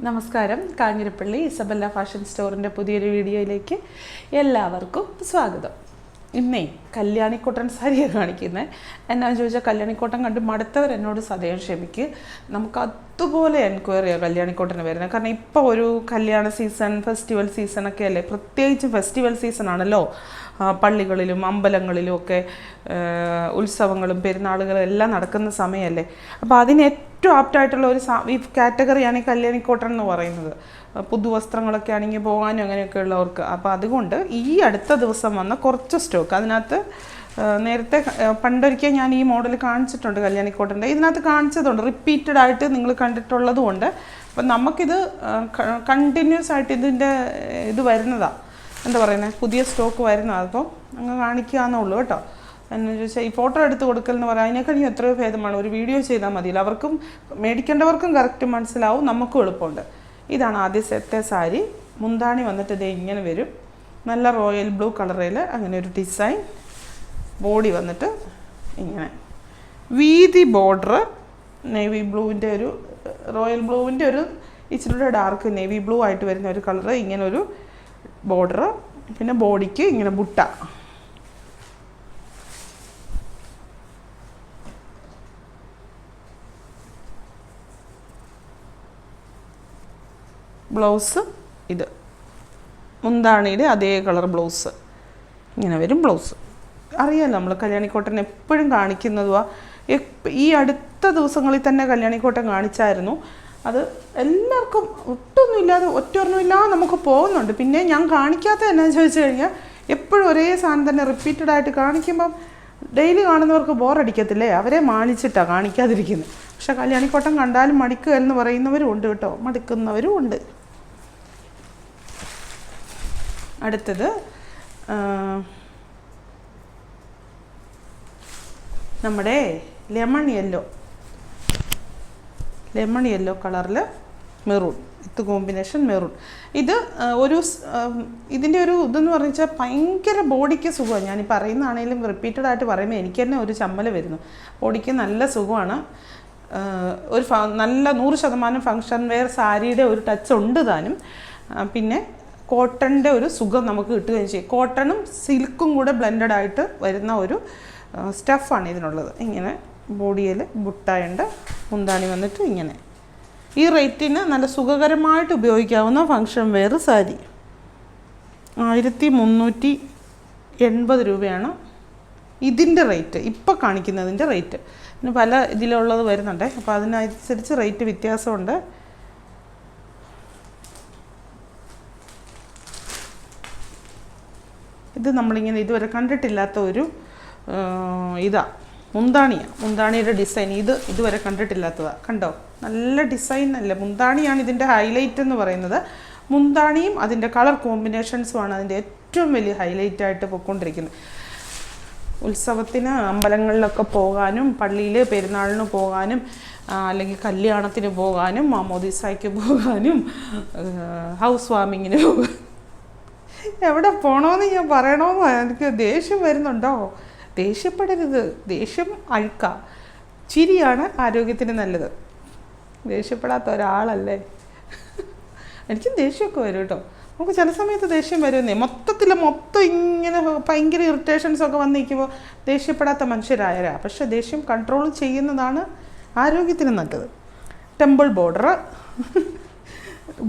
നമസ്കാരം. Kanjirappally Isabella fashion സ്റ്റോറിൻ്റെ പുതിയൊരു വീഡിയോയിലേക്ക് എല്ലാവർക്കും സ്വാഗതം. ഇന്നേ കല്യാണിക്കോട്ടൺ സാരിയാണ് കാണിക്കുന്നത്. എന്നാന്ന് ചോദിച്ചാൽ കല്യാണിക്കോട്ടൺ കണ്ട് മടുത്തവർ എന്നോട് സദയം ക്ഷമിക്ക്. നമുക്ക് അതുപോലെ എൻക്വയറിയാണ് കല്യാണിക്കോട്ടന് വരുന്നത്. കാരണം ഇപ്പോൾ ഒരു കല്യാണ സീസൺ, ഫെസ്റ്റിവൽ സീസണൊക്കെ അല്ലേ, പ്രത്യേകിച്ച് ഫെസ്റ്റിവൽ സീസണാണല്ലോ. പള്ളികളിലും അമ്പലങ്ങളിലും ഒക്കെ ഉത്സവങ്ങളും പെരുന്നാളുകളും എല്ലാം നടക്കുന്ന സമയമല്ലേ. അപ്പോൾ അതിന് ഏറ്റവും ആപ്റ്റായിട്ടുള്ള ഒരു ഈ കാറ്റഗറിയാണ് ഈ കല്യാണിക്കോട്ടൺ എന്ന് പറയുന്നത്. പുതുവസ്ത്രങ്ങളൊക്കെ ആണെങ്കിൽ പോകാനും അങ്ങനെയൊക്കെ ഉള്ളവർക്ക്. അപ്പോൾ അതുകൊണ്ട് ഈ അടുത്ത ദിവസം വന്ന കുറച്ച് സ്റ്റോക്ക് അതിനകത്ത് നേരത്തെ പണ്ടൊരിക്കൽ ഞാൻ ഈ മോഡൽ കാണിച്ചിട്ടുണ്ട് കല്യാണിക്കോട്ടൻ്റെ. ഇതിനകത്ത് കാണിച്ചതുകൊണ്ട് റിപ്പീറ്റഡ് ആയിട്ട് നിങ്ങൾ കണ്ടിട്ടുള്ളത് കൊണ്ട് അപ്പം നമുക്കിത് കണ്ടിന്യൂസ് ആയിട്ട് ഇതിൻ്റെ ഇത് വരുന്നതാണ്, എന്താ പറയുന്നത്, പുതിയ സ്റ്റോക്ക് വരുന്നതാണ്. അപ്പോൾ അങ്ങ് കാണിക്കാന്നുള്ളൂ കേട്ടോ. എന്ന് ചോദിച്ചാൽ ഈ ഫോട്ടോ എടുത്ത് കൊടുക്കലെന്ന് പറയാം, അതിനേക്കാൾ ഇനി എത്രയോ ഭേദമാണ് ഒരു വീഡിയോ ചെയ്താൽ മതിയില്ല. അവർക്കും മേടിക്കേണ്ടവർക്കും കറക്റ്റ് മനസ്സിലാവും, നമുക്കും എളുപ്പമുണ്ട്. ഇതാണ് ആദ്യത്തെ സാരി. മുന്താണി വന്നിട്ട് ഇത് ഇങ്ങനെ വരും, നല്ല റോയൽ ബ്ലൂ കളറിൽ അങ്ങനെ ഒരു ഡിസൈൻ. ബോഡി വന്നിട്ട് ഇങ്ങനെ വീതി ബോർഡർ, നേവി ബ്ലൂവിൻ്റെ ഒരു റോയൽ ബ്ലൂവിൻ്റെ ഒരു ഇച്ചിരി ഡാർക്ക് നേവി ബ്ലൂ ആയിട്ട് വരുന്ന ഒരു കളറ്, ഇങ്ങനെ ഒരു ബോർഡർ. പിന്നെ ബോഡിക്ക് ഇങ്ങനെ ബുട്ട. ബ്ലൗസ് ഇത് മുന്താണിയുടെ അതേ കളർ ബ്ലൗസ് ഇങ്ങനെ വരും. ബ്ലൗസ് അറിയാമല്ലോ, നമ്മൾ കല്യാണിക്കോട്ടൻ എപ്പോഴും കാണിക്കുന്നതുവാ. ഈ അടുത്ത ദിവസങ്ങളിൽ തന്നെ കല്യാണിക്കോട്ടൻ കാണിച്ചായിരുന്നു. അത് എല്ലാവർക്കും ഒട്ടൊന്നുമില്ലാതെ ഒറ്റൊരെണ്ണമില്ലാതെ നമുക്ക് പോകുന്നുണ്ട്. പിന്നെ ഞാൻ കാണിക്കാത്ത എന്നാന്ന് ചോദിച്ചു കഴിഞ്ഞാൽ എപ്പോഴും ഒരേ സാധനം തന്നെ റിപ്പീറ്റഡായിട്ട് കാണിക്കുമ്പം ഡെയിലി കാണുന്നവർക്ക് ബോറടിക്കത്തില്ലേ, അവരെ മാനിച്ചിട്ടാണ് കാണിക്കാതിരിക്കുന്നത്. പക്ഷെ കല്യാണിക്കോട്ടൻ കണ്ടാലും മടിക്കുക എന്ന് പറയുന്നവരും ഉണ്ട് കേട്ടോ, മടുക്കുന്നവരും ഉണ്ട്. അടുത്തത് നമ്മുടെ ലെമൺ യെല്ലോ കളറിൽ മെറൂൺ, വിത്ത് കോമ്പിനേഷൻ മെറൂൺ. ഇത് ഒരു ഇതിൻ്റെ ഒരു ഇതെന്ന് പറഞ്ഞാൽ ഭയങ്കര ബോഡിക്ക് സുഖമാണ്. ഞാൻ ഈ പറയുന്നതാണെങ്കിലും റിപ്പീറ്റഡായിട്ട് പറയുമ്പോൾ എനിക്ക് തന്നെ ഒരു ചമ്മൽ വരുന്നു. ബോഡിക്ക് നല്ല സുഖമാണ്. ഒരു നല്ല 100% ഫങ്ഷൻ വെയർ സാരിയുടെ ഒരു ടച്ച് ഉണ്ട് താനും. പിന്നെ കോട്ടൻ്റെ ഒരു സുഖം നമുക്ക് കിട്ടുകയും ചെയ്യും. കോട്ടണും സിൽക്കും കൂടെ ബ്ലെൻഡഡ് ആയിട്ട് വരുന്ന ഒരു സ്റ്റഫാണ് ഇതിനുള്ളത്. ഇങ്ങനെ ബോഡിയിൽ ബുട്ടായുണ്ട്. മുന്താണി വന്നിട്ട് ഇങ്ങനെ. ഈ റേറ്റിന് നല്ല സുഖകരമായിട്ട് ഉപയോഗിക്കാവുന്ന ഫങ്ഷൻ വെയർ സാരി. 1380 രൂപയാണ് ഇതിൻ്റെ റേറ്റ്, ഇപ്പോൾ കാണിക്കുന്നതിൻ്റെ റേറ്റ്. പിന്നെ പല ഇതിലുള്ളത് വരുന്നുണ്ട്, അപ്പോൾ അതിനനുസരിച്ച് റേറ്റ് വ്യത്യാസമുണ്ട്. ഇത് നമ്മളിങ്ങനെ ഇതുവരെ കണ്ടിട്ടില്ലാത്ത ഒരു മുന്താണിയുടെ ഡിസൈൻ. ഇതുവരെ കണ്ടിട്ടില്ലാത്തതാണ്. കണ്ടോ, നല്ല ഡിസൈൻ അല്ലേ. മുന്താണിയാണ് ഇതിൻ്റെ ഹൈലൈറ്റ് എന്ന് പറയുന്നത്. മുന്താണിയും അതിൻ്റെ കളർ കോമ്പിനേഷൻസുമാണ് അതിൻ്റെ ഏറ്റവും വലിയ ഹൈലൈറ്റായിട്ട് പോയിക്കൊണ്ടിരിക്കുന്നത്. ഉത്സവത്തിന് അമ്പലങ്ങളിലൊക്കെ പോകാനും പള്ളിയിൽ പെരുന്നാളിന് പോകാനും അല്ലെങ്കിൽ കല്യാണത്തിന് പോകാനും മാമോദീസായ്ക്ക് പോകാനും ഹൗസ് വാമിങ്ങിന് പോകാൻ എവിടെ പോകണമെന്ന് ഞാൻ പറയണമെന്നോ, എനിക്ക് ദേഷ്യം വരുന്നുണ്ടോ? ദേഷ്യപ്പെടരുത്. ദേഷ്യം അഴുക്ക. ചിരിയാണ് ആരോഗ്യത്തിന് നല്ലത്. ദേഷ്യപ്പെടാത്ത ഒരാളല്ലേ. എനിക്കും ദേഷ്യമൊക്കെ വരും കേട്ടോ. നമുക്ക് ചില സമയത്ത് ദേഷ്യം വരുന്നേ. മൊത്തം ഇങ്ങനെ ഭയങ്കര ഇറിറ്റേഷൻസൊക്കെ വന്നിരിക്കുമ്പോൾ ദേഷ്യപ്പെടാത്ത മനുഷ്യരായരാ. പക്ഷെ ദേഷ്യം കൺട്രോൾ ചെയ്യുന്നതാണ് ആരോഗ്യത്തിന് നല്ലത്. ടെമ്പിൾ ബോർഡർ,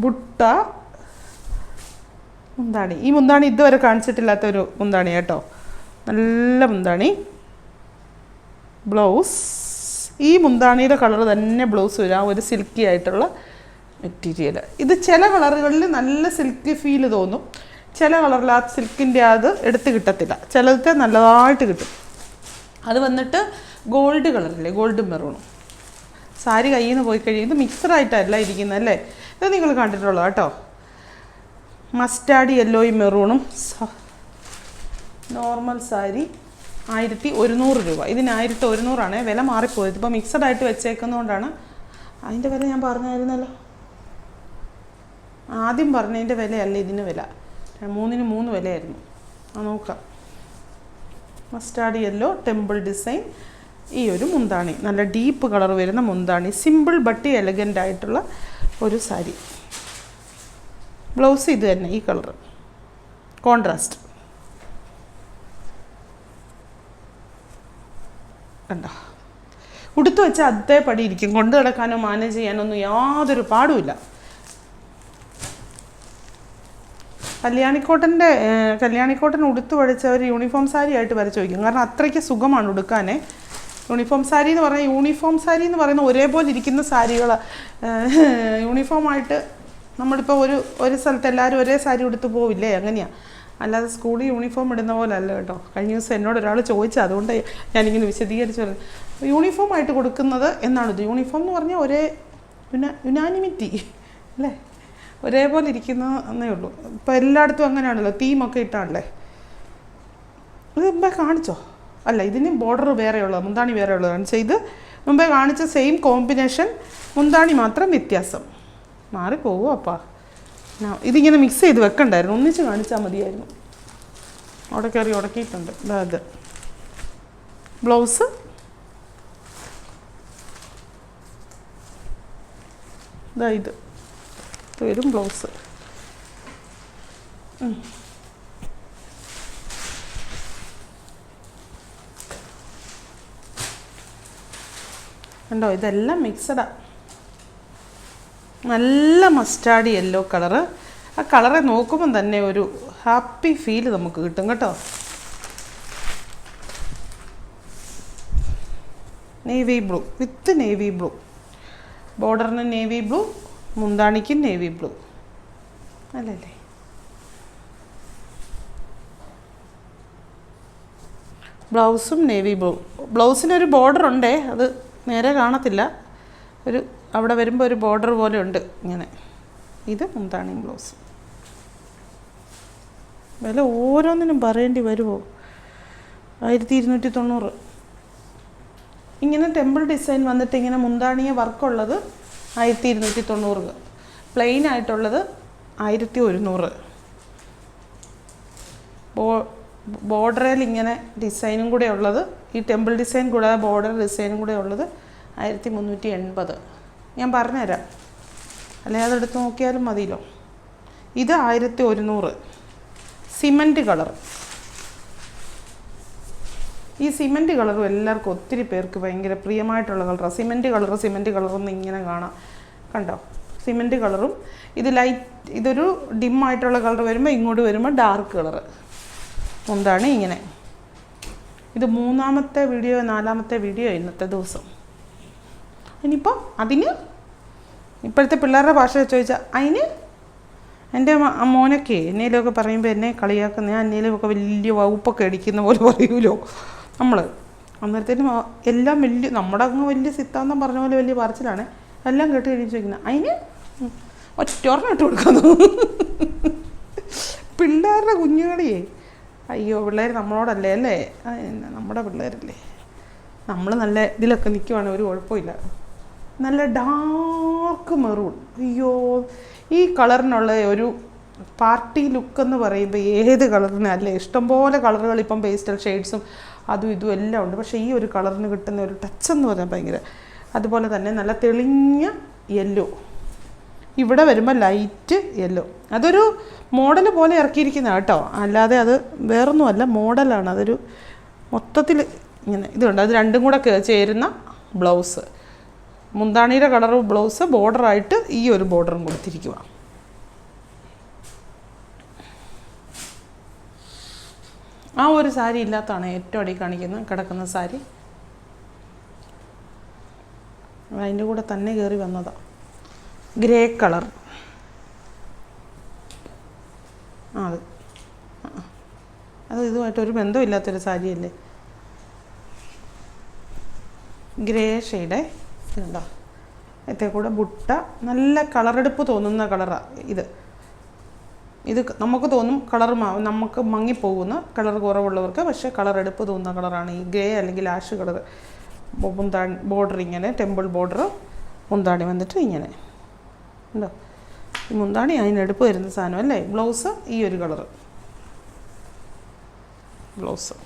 ബുട്ട, മുന്താണി. ഈ മുന്താണി ഇതുവരെ കാണിച്ചിട്ടില്ലാത്തൊരു മുന്താണി കേട്ടോ. നല്ല മുന്താണി. ബ്ലൗസ് ഈ മുന്താണിയുടെ കളർ തന്നെ ബ്ലൗസ് വരാം. ഒരു സിൽക്കി ആയിട്ടുള്ള മെറ്റീരിയൽ. ഇത് ചില കളറുകളിൽ നല്ല സിൽക്കി ഫീൽ തോന്നും, ചില കളറിൽ ആ സിൽക്കിൻ്റെ അത് എടുത്ത് കിട്ടത്തില്ല. ചിലത്തെ നല്ലതായിട്ട് കിട്ടും. അത് വന്നിട്ട് ഗോൾഡ് കളറില്ലേ, ഗോൾഡും മെറൂണും. സാരി കയ്യിൽ നിന്ന് പോയി കഴിയും. ഇത് മിക്സഡായിട്ടല്ല ഇരിക്കുന്നത് അല്ലേ. ഇത് നിങ്ങൾ കണ്ടിട്ടുള്ളൂ കേട്ടോ. മസ്റ്റാർഡ് യെല്ലോയും മെറൂണും. നോർമൽ സാരി 1100 രൂപ. ഇതിന് 1100 വില മാറിപ്പോയത്. ഇപ്പോൾ മിക്സഡായിട്ട് വെച്ചേക്കുന്നതുകൊണ്ടാണ്. അതിൻ്റെ വില ഞാൻ പറഞ്ഞായിരുന്നല്ലോ, ആദ്യം പറഞ്ഞതിൻ്റെ വിലയല്ല ഇതിന് വില. 3ന് 3 വിലയായിരുന്നു. നോക്കാം. Mustard yellow temple design. ഈ ഒരു മുന്താണി, നല്ല ഡീപ്പ് കളർ വരുന്ന മുന്താണി. സിമ്പിൾ ബട്ട് എലഗൻ്റ് ആയിട്ടുള്ള ഒരു സാരി. ബ്ലൗസ് ഇത് തന്നെ, ഈ കളറ് കോൺട്രാസ്റ്റ് കണ്ടോ. ഉടുത്ത് വെച്ചാൽ അതേപടി ഇരിക്കും, കൊണ്ടു കിടക്കാനോ മാനേജ് ചെയ്യാനൊന്നും യാതൊരു പാടുമില്ല. കല്യാണിക്കോട്ടൻ ഉടുത്ത് പഠിച്ചവർ യൂണിഫോം സാരി ആയിട്ട് വരെ ചോദിക്കും, കാരണം അത്രയ്ക്ക് സുഖമാണ് ഉടുക്കാനേ. യൂണിഫോം സാരി എന്ന് പറയുന്ന ഒരേപോലെ ഇരിക്കുന്ന സാരികൾ യൂണിഫോമായിട്ട് നമ്മളിപ്പോൾ ഒരു സ്ഥലത്ത് എല്ലാവരും ഒരേ സാരി ഉടുത്ത് പോവില്ലേ, അങ്ങനെയാണ്. അല്ലാതെ സ്കൂളിൽ യൂണിഫോം ഇടുന്ന പോലെ അല്ല കേട്ടോ. കഴിഞ്ഞ ദിവസം എന്നോട് ഒരാൾ ചോദിച്ചത്, അതുകൊണ്ട് ഞാനിങ്ങനെ വിശദീകരിച്ച് പറഞ്ഞു. യൂണിഫോമായിട്ട് കൊടുക്കുന്നത് എന്നാണിത്. യൂണിഫോം എന്ന് പറഞ്ഞാൽ ഒരേ യുനാനിമിറ്റി അല്ലേ, ഒരേപോലെ ഇരിക്കുന്നേ ഉള്ളൂ. ഇപ്പോൾ എല്ലായിടത്തും അങ്ങനെയാണല്ലോ, തീമൊക്കെ ഇട്ടാണല്ലേ. ഇത് മുമ്പേ കാണിച്ചോ? അല്ല, ഇതിന് ബോർഡർ വേറെയുള്ളത്, മുന്താണി വേറെയുള്ളത് കാണിച്ചാൽ. ഇത് മുമ്പേ കാണിച്ച സെയിം കോമ്പിനേഷൻ, മുന്താണി മാത്രം വ്യത്യാസം. മാറിപ്പോവും അപ്പാ. ഇതിങ്ങനെ മിക്സ് ചെയ്ത് വെക്കണ്ടായിരുന്നു, ഒന്നിച്ച് കാണിച്ചാൽ മതിയായിരുന്നു. അവിടെ കയറി ഉടക്കിയിട്ടുണ്ട്. ഇത് ബ്ലൗസ്, ഇത് വരും ബ്ലൗസ്. കണ്ടോ, ഇതെല്ലാം മിക്സഡാണ്. നല്ല മസ്റ്റാർഡ് യെല്ലോ കളറ്. ആ കളറെ നോക്കുമ്പം തന്നെ ഒരു ഹാപ്പി ഫീൽ നമുക്ക് കിട്ടും കേട്ടോ. Navy blue with navy blue, ബോർഡറിന് നേവി ബ്ലൂ, മുന്താണിക്കും നേവി ബ്ലൂ അല്ലല്ലേ. ബ്ലൗസും നേവി ബ്ലൂ. ബ്ലൗസിനൊരു ബോർഡർ ഉണ്ടേ, അത് നേരെ കാണത്തില്ല. അവിടെ വരുമ്പോൾ ഒരു ബോർഡർ പോലെ ഉണ്ട് ഇങ്ങനെ. ഇത് മുന്താണിയും ബ്ലൗസ്. വില ഓരോന്നിനും പറയേണ്ടി വരുമോ? 1290. ഇങ്ങനെ ടെമ്പിൾ ഡിസൈൻ വന്നിട്ട് ഇങ്ങനെ മുന്താണിയ വർക്കുള്ളത് 1290. പ്ലെയിൻ ആയിട്ടുള്ളത് 1100. ബോർഡറിൽ ഇങ്ങനെ ഡിസൈനും കൂടെ ഉള്ളത്, ഈ ടെമ്പിൾ ഡിസൈൻ കൂടാതെ ബോർഡർ ഡിസൈനും കൂടെ ഉള്ളത് 1380. ഞാൻ പറഞ്ഞുതരാം, അല്ലെങ്കിൽ അതെടുത്ത് നോക്കിയാലും മതിയല്ലോ. ഇത് 1100. Cement colour. ഈ സിമൻറ്റ് കളറും എല്ലാവർക്കും ഒത്തിരി പേർക്ക് ഭയങ്കര പ്രിയമായിട്ടുള്ള കളറാണ്. സിമൻറ്റ് കളറൊന്നും ഇങ്ങനെ കാണാം, കണ്ടോ. സിമൻറ്റ് കളറും ഇതൊരു ഡിമ്മായിട്ടുള്ള കളർ വരുമ്പോൾ, ഇങ്ങോട്ട് വരുമ്പോൾ ഡാർക്ക് കളറ്. എന്താണ് ഇങ്ങനെ. ഇത് 3-ാമത്തെ വീഡിയോ 4-ാമത്തെ വീഡിയോ ഇന്നത്തെ ദിവസം. ഇനിയിപ്പോൾ അതിന് ഇപ്പോഴത്തെ പിള്ളേരുടെ ഭാഷ ചോദിച്ചാൽ അതിന് എൻ്റെ മോനൊക്കെ എന്നേലുമൊക്കെ പറയുമ്പോൾ എന്നെ കളിയാക്കുന്ന, ഞാൻ എന്നേലുമൊക്കെ വലിയ വകുപ്പൊക്കെ അടിക്കുന്ന പോലെ പറയുമല്ലോ നമ്മൾ. അന്നേരത്തേനും എല്ലാം നമ്മുടെ അങ്ങ് വലിയ സിദ്ധാന്തം പറഞ്ഞ പോലെ വലിയ പറച്ചിലാണ്. എല്ലാം കേട്ട് കഴിഞ്ഞ് ചോദിക്കുന്നത് അതിന് ഒറ്റോർണം ഇട്ട് കൊടുക്കുന്നു. പിള്ളേരുടെ കുഞ്ഞുകളിയേ, അയ്യോ പിള്ളേർ നമ്മളോടല്ലേ അല്ലേ, നമ്മുടെ പിള്ളേരല്ലേ. നമ്മൾ നല്ല ഇതിലൊക്കെ നിൽക്കുവാണെങ്കിൽ ഒരു കുഴപ്പമില്ല. നല്ല ഡാർക്ക് മെറൂൺ, അയ്യോ ഈ കളറിനുള്ള ഒരു പാർട്ടി ലുക്കെന്ന് പറയുമ്പോൾ ഏത് കളറിനല്ലേ. ഇഷ്ടംപോലെ കളറുകൾ ഇപ്പം പേസ്റ്റൽ ഷെയ്ഡ്സും അതും ഇതും എല്ലാം ഉണ്ട്. പക്ഷേ ഈ ഒരു കളറിന് കിട്ടുന്ന ഒരു ടച്ച് എന്ന് പറഞ്ഞാൽ ഭയങ്കര. അതുപോലെ തന്നെ നല്ല തെളിഞ്ഞ യെല്ലോ, ഇവിടെ വരുമ്പോൾ ലൈറ്റ് യെല്ലോ. അതൊരു മോഡൽ പോലെ ഇറക്കിയിരിക്കുന്ന കേട്ടോ, അല്ലാതെ അത് വേറൊന്നുമല്ല, മോഡലാണ്. അതൊരു മൊത്തത്തിൽ ഇങ്ങനെ ഇതുണ്ട്. അത് രണ്ടും കൂടെ ചേരുന്ന ബ്ലൗസ്. മുന്താണിയുടെ കളർ ബ്ലൗസ്, ബോർഡറായിട്ട് ഈ ഒരു ബോർഡറും കൊടുത്തിരിക്കുക. ആ ഒരു സാരി ഇല്ലാത്തതാണ് ഏറ്റവും അടി കിടക്കുന്ന സാരി. അതിൻ്റെ കൂടെ തന്നെ കയറി വന്നതാണ് ഗ്രേ കളർ. അത് ഇതുമായിട്ടൊരു ബന്ധമില്ലാത്തൊരു സാരിയല്ലേ. ഗ്രേ ഷെയ്ഡേ ഇതുണ്ടോ. ഇതിൽ കൂടെ ബുട്ട, നല്ല കളറെടുപ്പ് തോന്നുന്ന കളറാണ് ഇത് നമുക്ക് തോന്നും കളർ നമുക്ക് മങ്ങിപ്പോകുന്ന കളർ കുറവുള്ളവർക്ക്, പക്ഷേ കളറെടുപ്പ് തോന്നുന്ന കളറാണ് ഈ ഗ്രേ അല്ലെങ്കിൽ ആഷ് കളർ. മുന്താണി ബോർഡർ ഇങ്ങനെ ടെമ്പിൾ ബോർഡർ, മുന്താണി വന്നിട്ട് ഇങ്ങനെ ഉണ്ടോ. ഈ മുന്താണി അതിനെടുപ്പ് വരുന്ന സാധനം അല്ലേ. ബ്ലൗസ് ഈ ഒരു കളറ് ബ്ലൗസ്.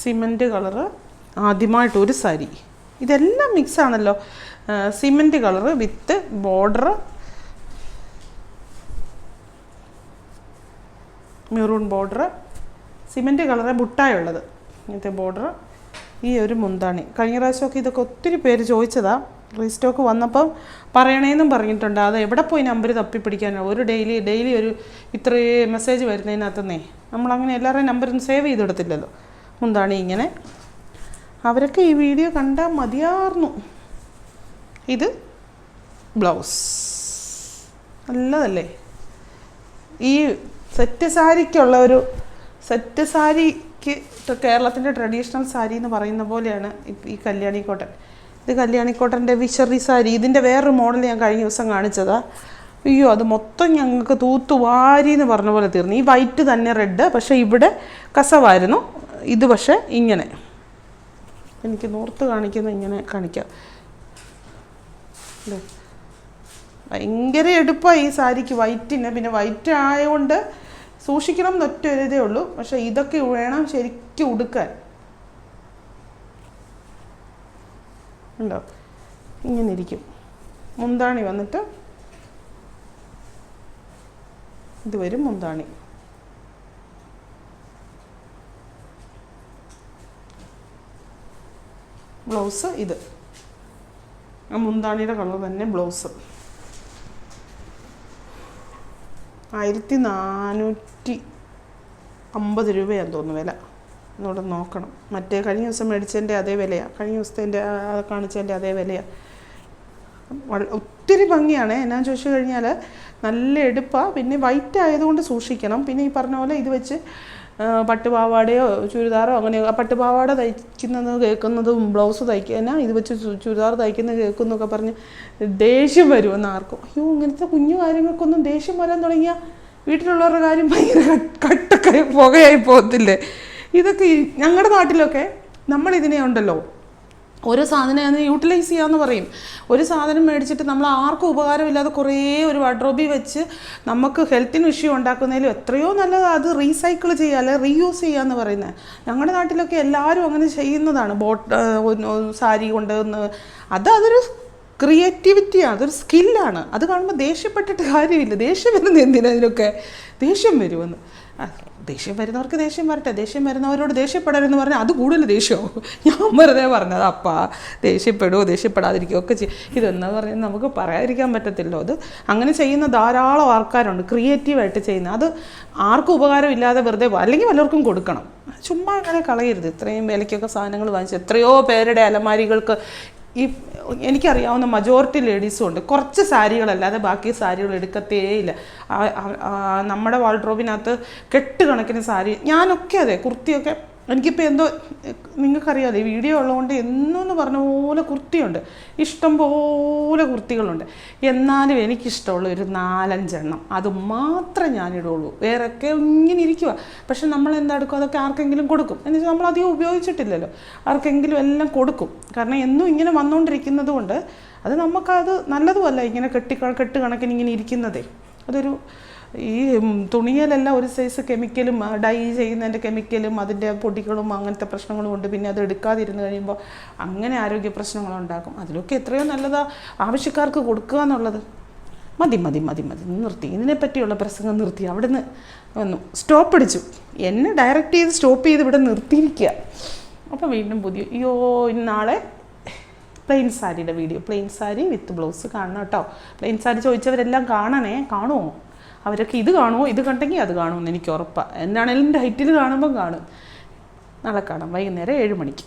സിമൻറ്റ് കളറ് ആദ്യമായിട്ട് ഒരു സാരി, ഇതെല്ലാം മിക്സ് ആണല്ലോ. Cement colour with border maroon border, cement colour ബുട്ടായുള്ളത്, ഇങ്ങനത്തെ ബോർഡർ, ഈ ഒരു മുന്താണി. കഴിഞ്ഞ പ്രാവശ്യമൊക്കെ ഇതൊക്കെ ഒത്തിരി പേര് ചോദിച്ചതാണ്. റീസ്റ്റോക്ക് വന്നപ്പം പറയണേന്നും പറഞ്ഞിട്ടുണ്ട്. അത് എവിടെ പോയി നമ്പർ തപ്പിപ്പിടിക്കാനോ, ഒരു ഡെയിലി ഒരു ഇത്രയും മെസ്സേജ് വരുന്നതിനകത്തുനിന്നേ നമ്മളങ്ങനെ എല്ലാവരുടെയും നമ്പറൊന്നും സേവ് ചെയ്തെടുത്തില്ലല്ലോ. മുന്താണി ഇങ്ങനെ. അവരൊക്കെ ഈ വീഡിയോ കണ്ടാൽ മതിയാർന്നു. ഇത് ബ്ലൗസ് നല്ലതല്ലേ. ഈ സെറ്റ് സാരിക്കുള്ള ഒരു സെറ്റ് സാരിക്ക് കേരളത്തിൻ്റെ ട്രഡീഷണൽ സാരി എന്ന് പറയുന്ന പോലെയാണ് ഈ കല്യാണി കോട്ടൺ. ഇത് കല്യാണി കോട്ടൻ്റെ വിശറി സാരി. ഇതിൻ്റെ വേറൊരു മോഡൽ ഞാൻ കഴിഞ്ഞ ദിവസം കാണിച്ചതാ. അയ്യോ, അത് മൊത്തം ഞങ്ങൾക്ക് തൂത്തുവാരി എന്ന് പറഞ്ഞ പോലെ തീർന്നു. ഈ വൈറ്റ് തന്നെ റെഡ്, പക്ഷേ ഇവിടെ കസവായിരുന്നു. ഇത് പക്ഷേ ഇങ്ങനെ, എനിക്ക് നോർത്ത് കാണിക്കുന്ന ഇങ്ങനെ കാണിക്കാം. ഭയങ്കര എടുപ്പാണ് ഈ സാരിക്ക് വൈറ്റിന്. പിന്നെ വൈറ്റ് ആയതുകൊണ്ട് സൂക്ഷിക്കണം എന്നൊറ്റ ഒരിതേ ഉള്ളൂ. പക്ഷെ ഇതൊക്കെ വേണം ശരിക്കും ഉടുക്കാൻ. ഉണ്ടോ, ഇങ്ങനെ ഇരിക്കും. മുന്താണി വന്നിട്ട് ഇത് വരും മുന്താണി. ബ്ലൗസ് ഇത് ആ മുന്താണിയുടെ കളർ തന്നെ ബ്ലൗസ്. 1450 രൂപയാന്ന് തോന്നുന്നു വില. എന്നോട് നോക്കണം. മറ്റേ കഴിഞ്ഞ ദിവസം മേടിച്ചതിൻ്റെ അതേ വിലയാണ്, കഴിഞ്ഞ ദിവസത്തെ കാണിച്ചതിൻ്റെ അതേ വിലയാണ്. ഒത്തിരി ഭംഗിയാണ്. എന്നാന്ന് ചോദിച്ചു കഴിഞ്ഞാൽ നല്ല എടുപ്പാണ്. പിന്നെ വൈറ്റ് ആയതുകൊണ്ട് സൂക്ഷിക്കണം. പിന്നെ ഈ പറഞ്ഞ പോലെ ഇത് വെച്ച് പട്ടുപാവാടയോ ചുരിദാറോ അങ്ങനെ, പട്ടുപാവാട തയ്ക്കുന്നത് കേൾക്കുന്നതും ബ്ലൗസ് തയ്ക്കുന്ന ഇത് വെച്ച് ചുരിദാർ തയ്ക്കുന്നത് കേൾക്കുന്നൊക്കെ പറഞ്ഞ് ദേഷ്യം വരുമെന്ന് ആർക്കും. അയ്യോ, ഇങ്ങനത്തെ കുഞ്ഞു കാര്യങ്ങൾക്കൊന്നും ദേഷ്യം വരാൻ തുടങ്ങിയാൽ വീട്ടിലുള്ളവരുടെ കാര്യം ഭയങ്കര കട്ടൊക്കെ പുകയായി പോകത്തില്ലേ. ഇതൊക്കെ ഞങ്ങളുടെ നാട്ടിലൊക്കെ നമ്മളിതിനെ ഉണ്ടല്ലോ, ഓരോ സാധനം അതിന് യൂട്ടിലൈസ് ചെയ്യാമെന്ന് പറയും. ഒരു സാധനം മേടിച്ചിട്ട് നമ്മൾ ആർക്കും ഉപകാരമില്ലാതെ കുറേ ഒരു വാർഡ്രോബിൽ വെച്ച് നമുക്ക് ഹെൽത്തിന് ഇഷ്യൂ ഉണ്ടാക്കുന്നതിലും എത്രയോ നല്ലത് അത് റീസൈക്കിൾ ചെയ്യുക, അല്ലെ റീയൂസ് ചെയ്യുക എന്ന് പറയുന്നത്. ഞങ്ങളുടെ നാട്ടിലൊക്കെ എല്ലാവരും അങ്ങനെ ചെയ്യുന്നതാണ്. സാരി കൊണ്ടുവന്ന് അതൊരു ക്രിയേറ്റിവിറ്റിയാണ്, അതൊരു സ്കില്ലാണ്. അത് കാണുമ്പോൾ ദേഷ്യപ്പെട്ടിട്ട് കാര്യമില്ല. ദേഷ്യം വരുന്നത് എന്തിനാ? ഇതിനൊക്കെ ദേഷ്യം വരുമെന്ന്. ദേഷ്യം വരുന്നവർക്ക് ദേഷ്യം വരട്ടെ, ദേഷ്യം വരുന്നവരോട് ദേഷ്യപ്പെടരുതെന്ന് പറഞ്ഞാൽ അത് കൂടുതൽ ദേഷ്യമാവും. ഞാൻ വെറുതെ പറഞ്ഞത് അപ്പാ ദേഷ്യപ്പെടുമോ ദേഷ്യപ്പെടാതിരിക്കുകയോ ഒക്കെ ചെയ്യും. ഇതെന്ന് പറഞ്ഞാൽ നമുക്ക് പറയാതിരിക്കാൻ പറ്റത്തില്ലോ. അത് അങ്ങനെ ചെയ്യുന്ന ധാരാളം ആൾക്കാരുണ്ട്, ക്രിയേറ്റീവായിട്ട് ചെയ്യുന്ന. അത് ആർക്കും ഉപകാരമില്ലാതെ വെറുതെ, അല്ലെങ്കിൽ വല്ലവർക്കും കൊടുക്കണം. ചുമ്മാ അങ്ങനെ കളയരുത്. ഇത്രയും വിലയ്ക്കൊക്കെ സാധനങ്ങൾ വാങ്ങിച്ച് എത്രയോ പേരുടെ അലമാരികൾക്ക് ഈ എനിക്കറിയാവുന്ന മജോറിറ്റി ലേഡീസും ഉണ്ട്. കുറച്ച് സാരികളല്ലാതെ ബാക്കി സാരികൾ എടുക്കത്തേയില്ല. നമ്മുടെ വാൾഡ്രോബിനകത്ത് കെട്ടുകണക്കിന് സാരി. ഞാനൊക്കെ അതെ, കുർത്തിയൊക്കെ എനിക്കിപ്പോൾ എന്തോ നിങ്ങൾക്കറിയാതെ ഈ വീഡിയോ ഉള്ളതുകൊണ്ട് എന്നൊന്ന് പറഞ്ഞ പോലെ കുർത്തിയുണ്ട്, ഇഷ്ടം പോലെ കുർത്തികളുണ്ട്. എന്നാലും എനിക്കിഷ്ടമുള്ള ഒരു 4-5 എണ്ണം അത് മാത്രമേ ഞാനിടുള്ളൂ. വേറൊക്കെ ഇങ്ങനെ ഇരിക്കുക. പക്ഷെ നമ്മൾ എന്താടുക്കും, അതൊക്കെ ആർക്കെങ്കിലും കൊടുക്കും. എന്നുവെച്ചാൽ നമ്മളധികം ഉപയോഗിച്ചിട്ടില്ലല്ലോ, ആർക്കെങ്കിലും എല്ലാം കൊടുക്കും. കാരണം എന്നും ഇങ്ങനെ വന്നുകൊണ്ടിരിക്കുന്നത് കൊണ്ട് അത് നമുക്കത് നല്ലതുമല്ല. ഇങ്ങനെ കെട്ട് കണക്കിന് ഇങ്ങനെ ഇരിക്കുന്നതേ. അതൊരു ഈ തുണിയിലെല്ലാം ഒരു സൈസ് കെമിക്കലും, ഡൈ ചെയ്യുന്നതിൻ്റെ കെമിക്കലും അതിൻ്റെ പൊടികളും അങ്ങനത്തെ പ്രശ്നങ്ങളും ഉണ്ട്. പിന്നെ അത് എടുക്കാതിരുന്ന് കഴിയുമ്പോൾ അങ്ങനെ ആരോഗ്യ പ്രശ്നങ്ങളുണ്ടാക്കും. അതിലൊക്കെ എത്രയോ നല്ലതാ ആവശ്യക്കാർക്ക് കൊടുക്കുക എന്നുള്ളത്. മതി നിർത്തി. ഇതിനെപ്പറ്റിയുള്ള പ്രസംഗം നിർത്തി. അവിടെ നിന്ന് വന്നു സ്റ്റോപ്പ് അടിച്ചു. എന്നെ ഡയറക്റ്റ് ചെയ്ത് സ്റ്റോപ്പ് ചെയ്ത് ഇവിടെ നിർത്തിയിരിക്കുക. അപ്പോൾ വീണ്ടും നാളെ പ്ലെയിൻ സാരിയുടെ video, plain sari with blouse കാണണം കേട്ടോ. പ്ലെയിൻ സാരി ചോദിച്ചവരെല്ലാം കാണുമോ? അവരൊക്കെ ഇത് കാണുമോ? ഇത് കണ്ടെങ്കിൽ അത് കാണുമെന്ന് എനിക്ക് ഉറപ്പാണ്. എന്താണേലും ടൈറ്റിൽ കാണുമ്പം കാണും. നാളെ കാണാം വൈകുന്നേരം 7 മണിക്ക്.